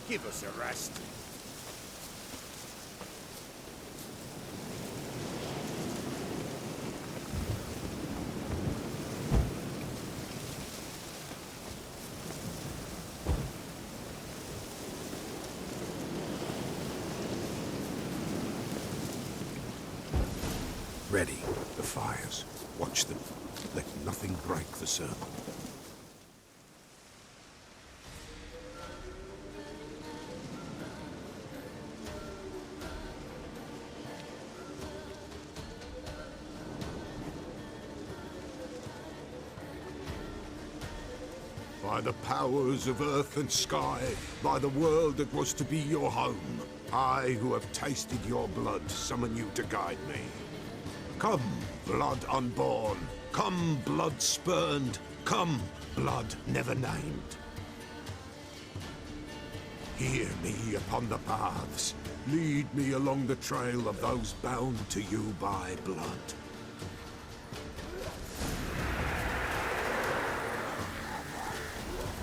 Give us a rest. Ready. The fires. Watch them. Let nothing break the circle. By the powers of earth and sky, by the world that was to be your home, I, who have tasted your blood, summon you to guide me. Come, blood unborn. Come, blood spurned. Come, blood never named. Hear me upon the paths. Lead me along the trail of those bound to you by blood.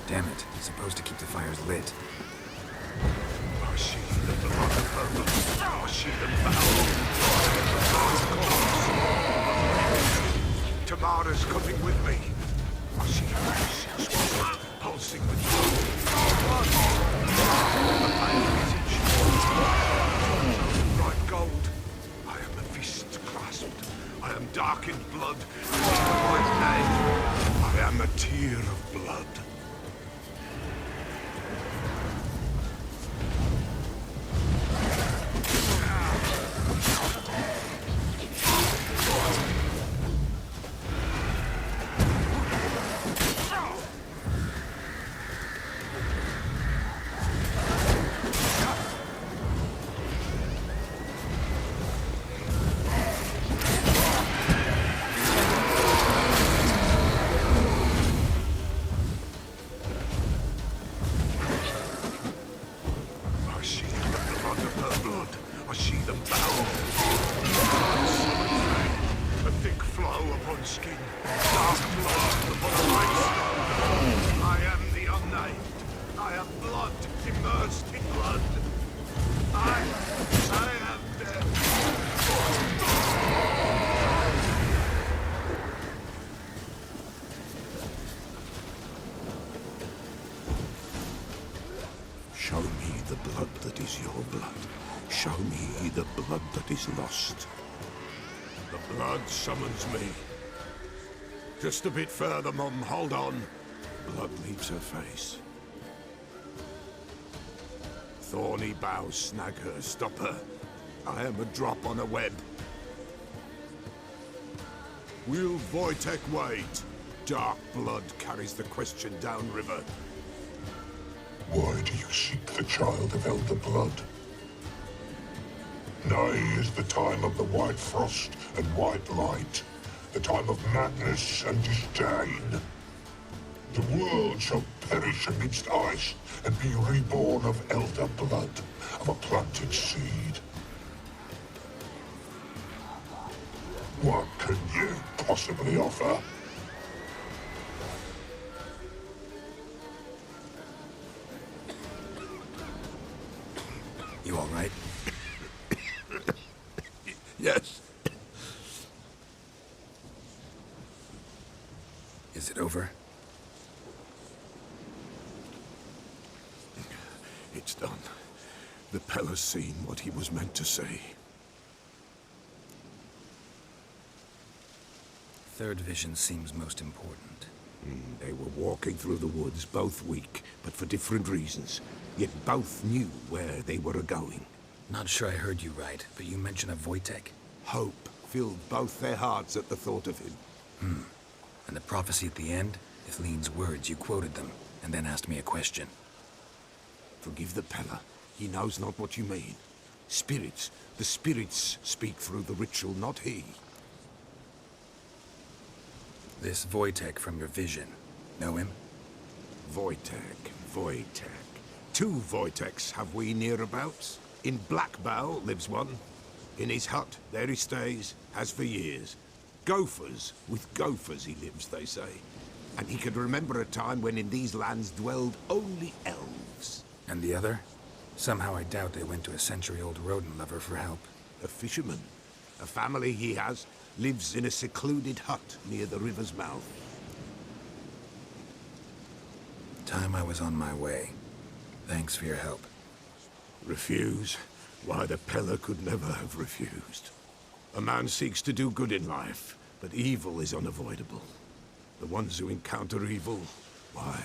Damn it, he's supposed to keep the fires lit. I see the blood of her blood. I see them bound. Tamara's coming with me. I see her swollen, pulsing with blood. The pale visage. Bright gold. I am a fist clasped. I am dark in blood. My name. I am a tear of blood. Show me the blood that is your blood. Show me the blood that is lost. The blood summons me. Just a bit further, Mum. Hold on. Blood leaves her face. Thorny boughs snag her. Stop her. I am a drop on a web. Will Wojtek wait? Dark blood carries the question downriver. Why do you seek the child of Elder Blood? Nigh is the time of the white frost and white light, the time of madness and disdain. The world shall perish amidst ice and be reborn of Elder Blood, of a planted seed. What can you possibly offer? You all right? Yes. Is it over? It's done. The Pella's seen what he was meant to say. Third vision seems most important. They were walking through the woods, both weak, but for different reasons. Yet both knew where they were going. Not sure I heard you right, but you mentioned a Wojtek. Hope filled both their hearts at the thought of him. And the prophecy at the end? If Lean's words, you quoted them, and then asked me a question. Forgive the Pella. He knows not what you mean. Spirits. The spirits speak through the ritual, not he. This Wojtek from your vision. Know him? Wojtek. Two Wojteks have we nearabouts. In Blackbow lives one. In his hut, there he stays, has for years. Gophers, with gophers he lives, they say. And he could remember a time when in these lands dwelled only elves. And the other? Somehow I doubt they went to a century-old rodent lover for help. A fisherman. A family he has lives in a secluded hut near the river's mouth. Time I was on my way. Thanks for your help. Refuse? Why, the Peller could never have refused. A man seeks to do good in life, but evil is unavoidable. The ones who encounter evil, why,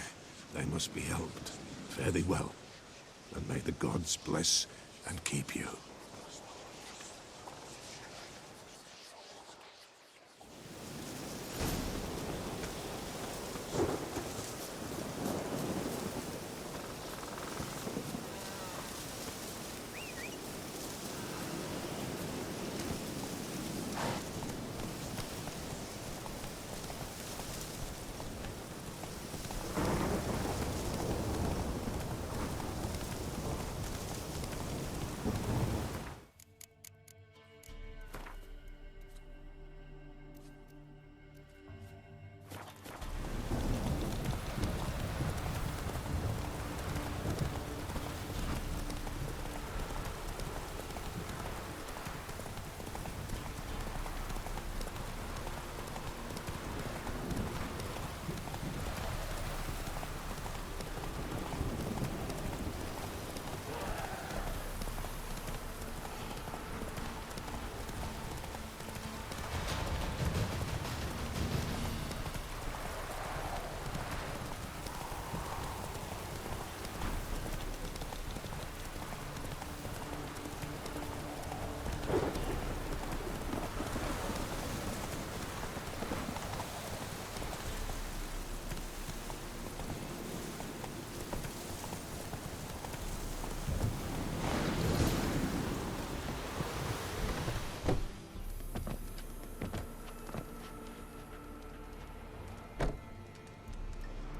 they must be helped. Fare thee well, and may the gods bless and keep you.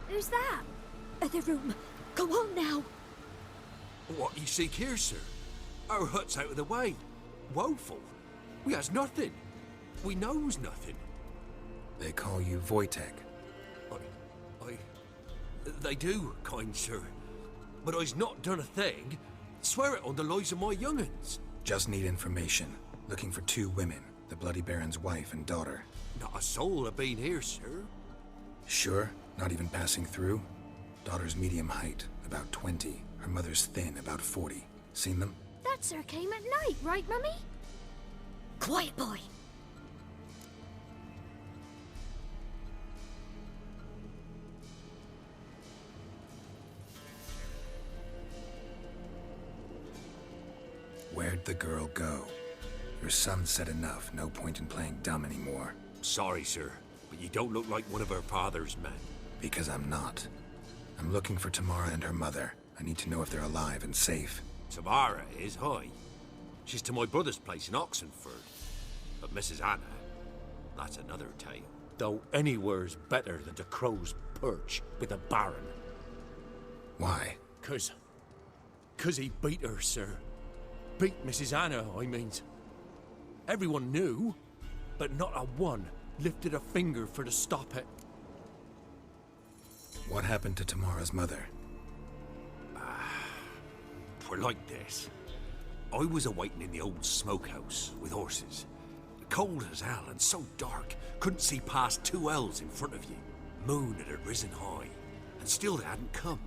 Who's that? The room. Go on now. What you seek here, sir? Our hut's out of the way. Woeful. We has nothing. We knows nothing. They call you Wojtek. They do, kind sir. But I's not done a thing. Swear it on the lives of my young'uns. Just need information. Looking for 2 women, the Bloody Baron's wife and daughter. Not a soul have been here, sir. Sure? Not even passing through? Daughter's medium height, about 20. Her mother's thin, about 40. Seen them? That sir came at night, right, Mummy? Quiet, boy. Where'd the girl go? Your son said enough. No point in playing dumb anymore. Sorry, sir, but you don't look like one of her father's men. Because I'm not. I'm looking for Tamara and her mother. I need to know if they're alive and safe. Tamara is, hi. She's to my brother's place in Oxenford. But Mrs. Anna, that's another tale. Though anywhere's better than the Crow's Perch with the Baron. Why? 'Cause he beat her, sir. Beat Mrs. Anna, I means. Everyone knew, but not a one lifted a finger for to stop it. What happened to Tamara's mother? Twere like this. I was awaiting in the old smokehouse with horses. Cold as hell and so dark, couldn't see past 2 ells in front of you. Moon had risen high, and still they hadn't come.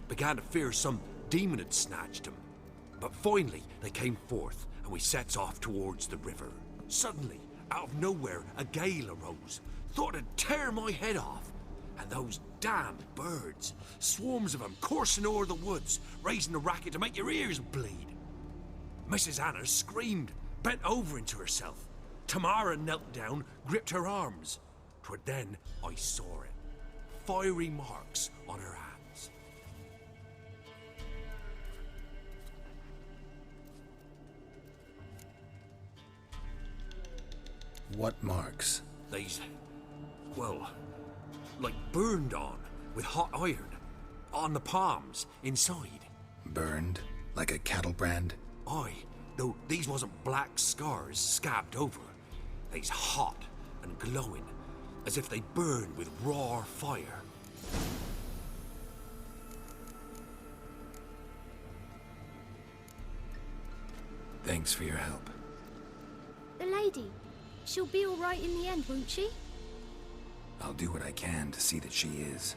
Began to fear some demon had snatched them. But finally they came forth, and we sets off towards the river. Suddenly, out of nowhere, a gale arose. Thought it'd tear my head off. And those damned birds, swarms of them coursing o'er the woods, raising a racket to make your ears bleed. Mrs. Anna screamed, bent over into herself. Tamara knelt down, gripped her arms. 'Twere then I saw it. Fiery marks on her hands. What marks? These, well, like burned on with hot iron. On the palms, inside. Burned? Like a cattle brand? Aye, though these wasn't black scars scabbed over. They's hot and glowing, as if they burned with raw fire. Thanks for your help. The lady. She'll be all right in the end, won't she? I'll do what I can to see that she is.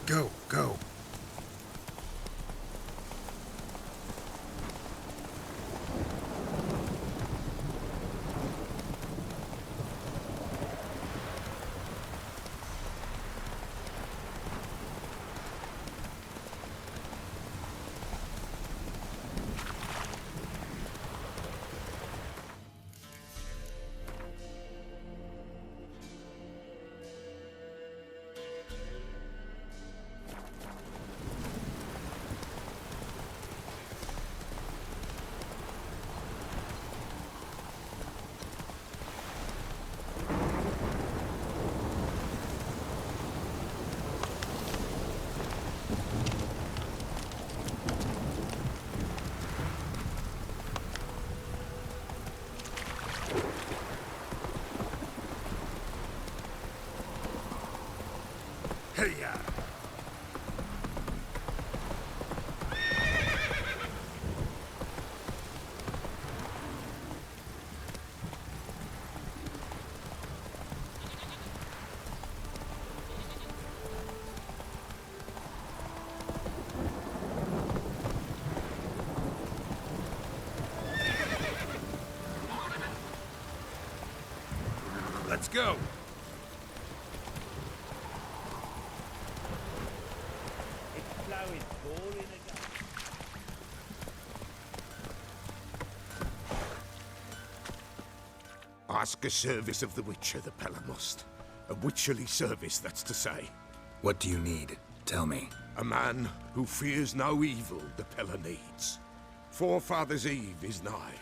Go, go. Hey-ya! Let's go! Ask a service of the Witcher, the Pella must. A witcherly service, that's to say. What do you need? Tell me. A man who fears no evil the Pella needs. Forefathers' Eve is nigh.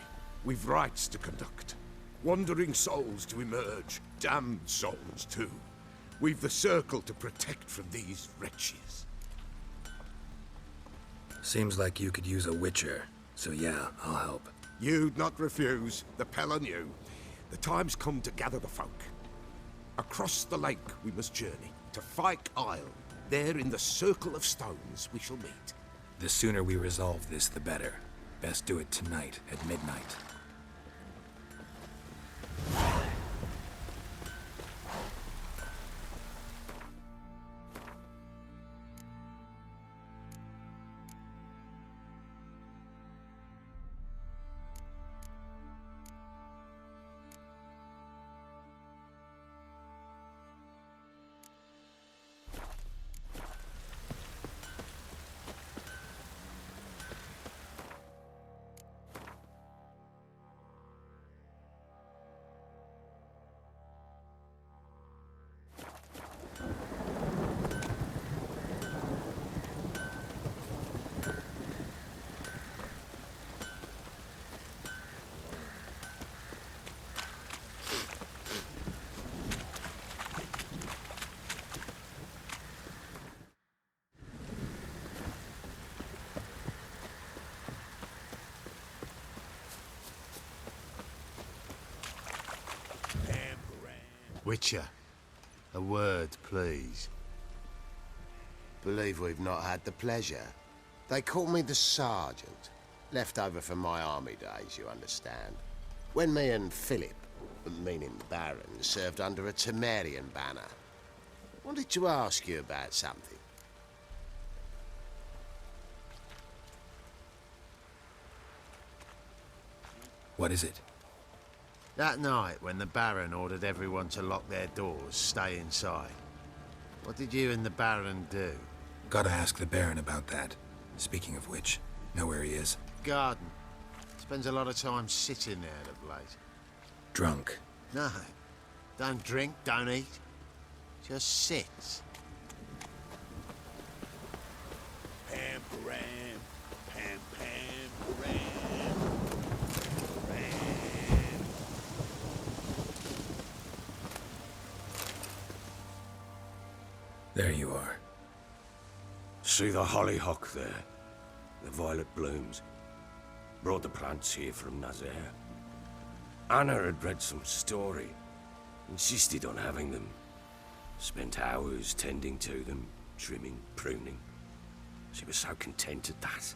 We've rites to conduct. Wandering souls to emerge. Damned souls, too. We've the circle to protect from these wretches. Seems like you could use a witcher. So yeah, I'll help. You'd not refuse. The Pella knew. The time's come to gather the folk. Across the lake we must journey, to Fyke Isle. There in the circle of stones we shall meet. The sooner we resolve this, the better. Best do it tonight, at midnight. Witcher, a word, please. Believe we've not had the pleasure. They call me the Sergeant. Left over from my army days, you understand. When me and Philip, meaning the Baron, served under a Temerian banner. Wanted to ask you about something. What is it? That night, when the Baron ordered everyone to lock their doors, stay inside, what did you and the Baron do? Gotta ask the Baron about that. Speaking of which, know where he is? Garden. Spends a lot of time sitting there of late. Drunk. No. Don't drink, don't eat. Just sits. Pam, param, pam, pam, param. There you are. See the hollyhock there? The violet blooms. Brought the plants here from Nazaire. Anna had read some story, insisted on having them. Spent hours tending to them, trimming, pruning. She was so content at that.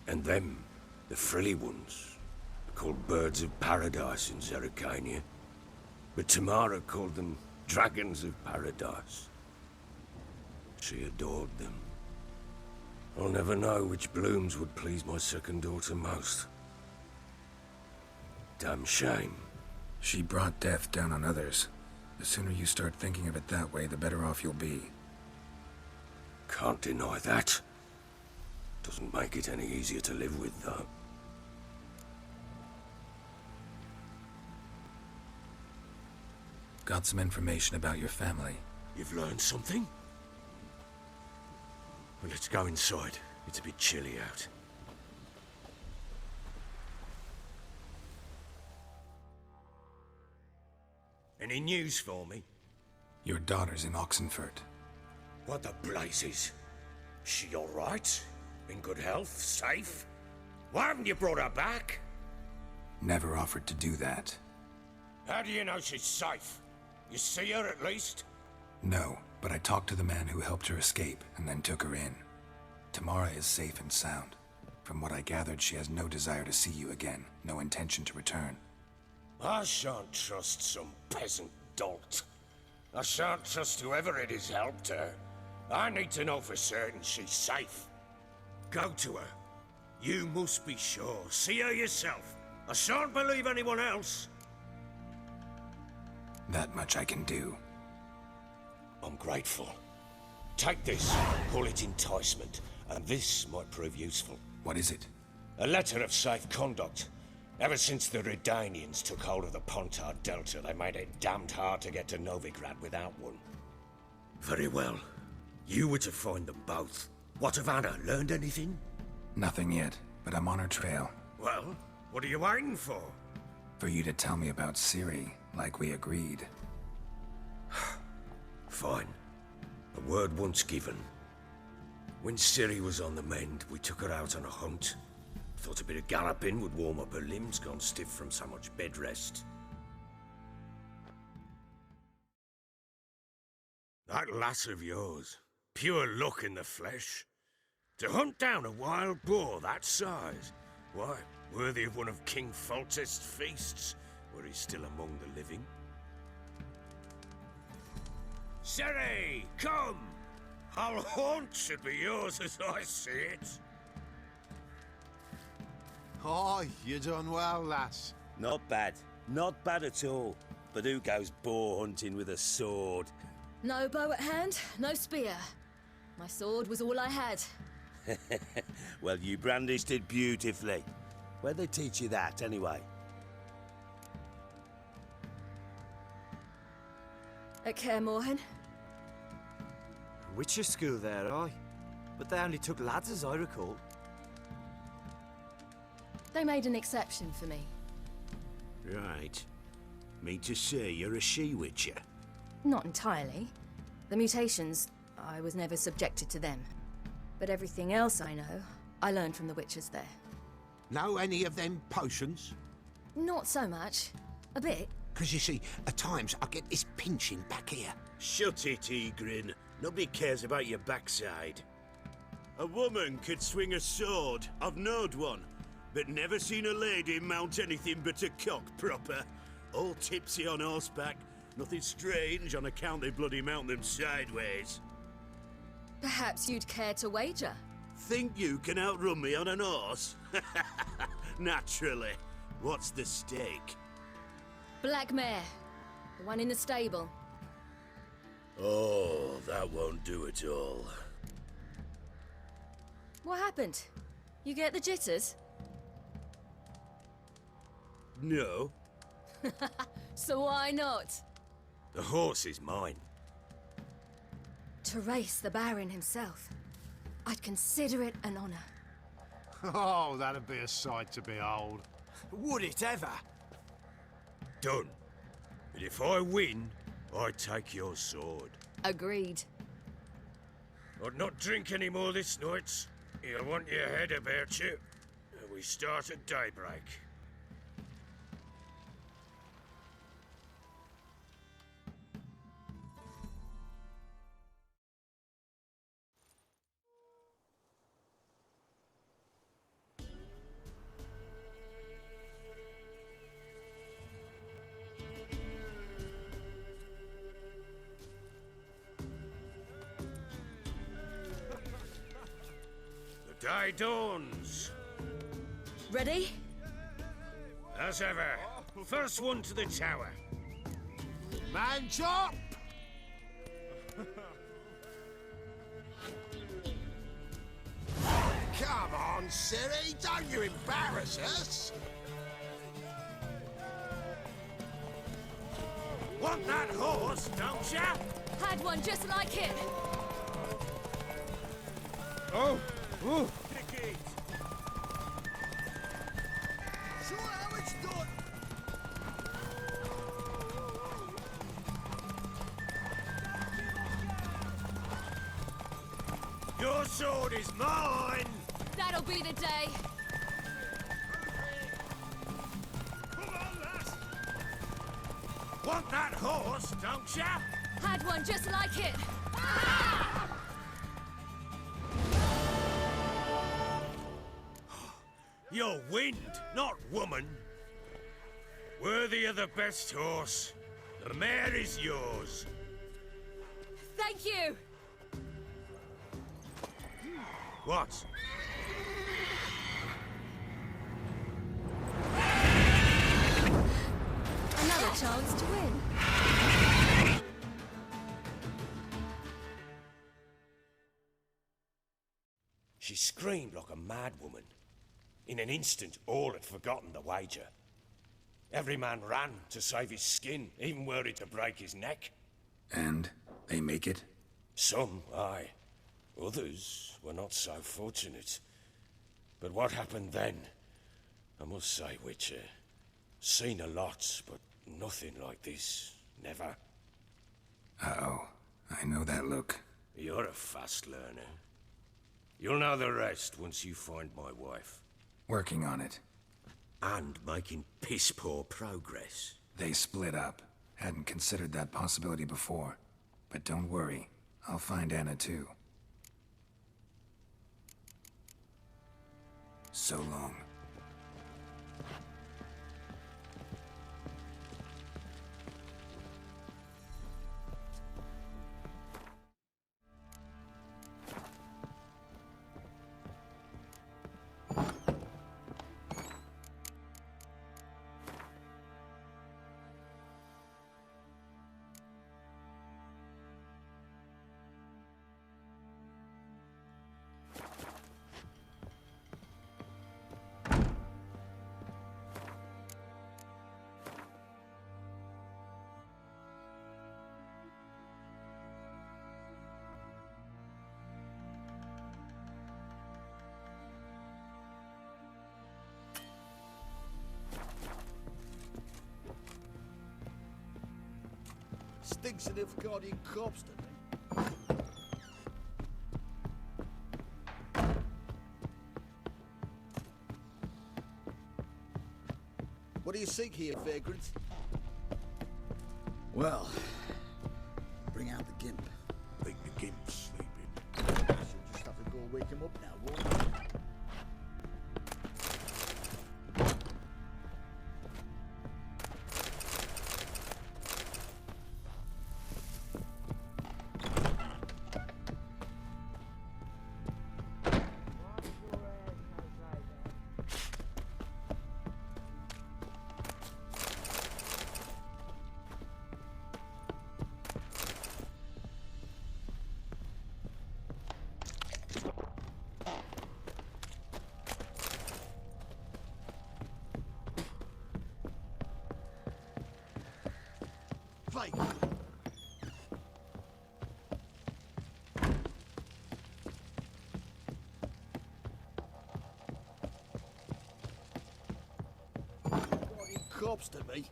And them, the frilly ones, called birds of paradise in Zerrikania. But Tamara called them dragons of paradise. She adored them. I'll never know which blooms would please my second daughter most. Damn shame. She brought death down on others. The sooner you start thinking of it that way, the better off you'll be. Can't deny that. Doesn't make it any easier to live with, though. Got some information about your family. You've learned something? Well, let's go inside. It's a bit chilly out. Any news for me? Your daughter's in Oxenfurt. What the blazes? She all right? In good health? Safe? Why haven't you brought her back? Never offered to do that. How do you know she's safe? You see her at least? No, but I talked to the man who helped her escape and then took her in. Tamara is safe and sound. From what I gathered, she has no desire to see you again, no intention to return. I shan't trust some peasant dolt. I shan't trust whoever it is helped her. I need to know for certain she's safe. Go to her. You must be sure. See her yourself. I shan't believe anyone else. That much I can do. I'm grateful. Take this. Call it enticement. And this might prove useful. What is it? A letter of safe conduct. Ever since the Redanians took hold of the Pontar Delta, they made it damned hard to get to Novigrad without one. Very well. You were to find them both. What of Anna? Learned anything? Nothing yet, but I'm on her trail. Well, what are you waiting for? For you to tell me about Ciri, like we agreed. Fine. A word once given. When Ciri was on the mend, we took her out on a hunt. Thought a bit of galloping would warm up her limbs, gone stiff from so much bed rest. That lass of yours, pure luck in the flesh. To hunt down a wild boar that size, why, worthy of one of King Foltest's feasts, where he's still among the living. Ciri, come! Our haunt should be yours as I see it. Oh, you done well, lass. Not bad. Not bad at all. But who goes boar hunting with a sword? No bow at hand, no spear. My sword was all I had. Well, you brandished it beautifully. Where'd they teach you that, anyway? At Kaer Morhen. Witcher school there, aye. But they only took lads, as I recall. They made an exception for me. Right. Mean to say you're a she-witcher? Not entirely. The mutations, I was never subjected to them. But everything else I know, I learned from the witches there. Know any of them potions? Not so much. A bit. Because you see, at times I get this pinching back here. Shut it, Egrin. Nobody cares about your backside. A woman could swing a sword. I've knowed one. But never seen a lady mount anything but a cock proper. All tipsy on horseback. Nothing strange on account they bloody mount them sideways. Perhaps you'd care to wager? Think you can outrun me on an horse? Naturally. What's the stake? Black mare. The one in the stable. Oh, that won't do at all. What happened? You get the jitters? No. So why not? The horse is mine. To race the Baron himself. I'd consider it an honor. Oh, that'd be a sight to behold. Would it ever? Done. But if I win, I take your sword. Agreed. I'd not drink any more this night. You'll want your head about you. We start at daybreak. Day dawns. Ready? As ever. First one to the tower. Man chop! Come on, Siri, don't you embarrass us! Want that horse, don't ya? Had one just like it. Oh! Ooh! Pick it. Show how it's done! Your sword is mine! That'll be the day. Come on, lass! Want that horse, don't ya? Had one just like it. You're wind, not woman. Worthy of the best horse. The mare is yours. Thank you. What? Another chance to win. She screamed like a mad woman. In an instant, all had forgotten the wager. Every man ran to save his skin, even worried to break his neck. And they make it? Some, aye. Others were not so fortunate. But what happened then? I must say, Witcher, seen a lot, but nothing like this. Never. Uh-oh. I know that look. You're a fast learner. You'll know the rest once you find my wife. Working on it. And making piss-poor progress. They split up. Hadn't considered that possibility before. But don't worry. I'll find Anna too. So long. Stinks of guardian corpse to me. What do you seek here, vagrant? Well, bring out the gimp. Think the gimp's sleeping. She'll just have to go wake him up now, won't you? Fight! Guardian corpse to me.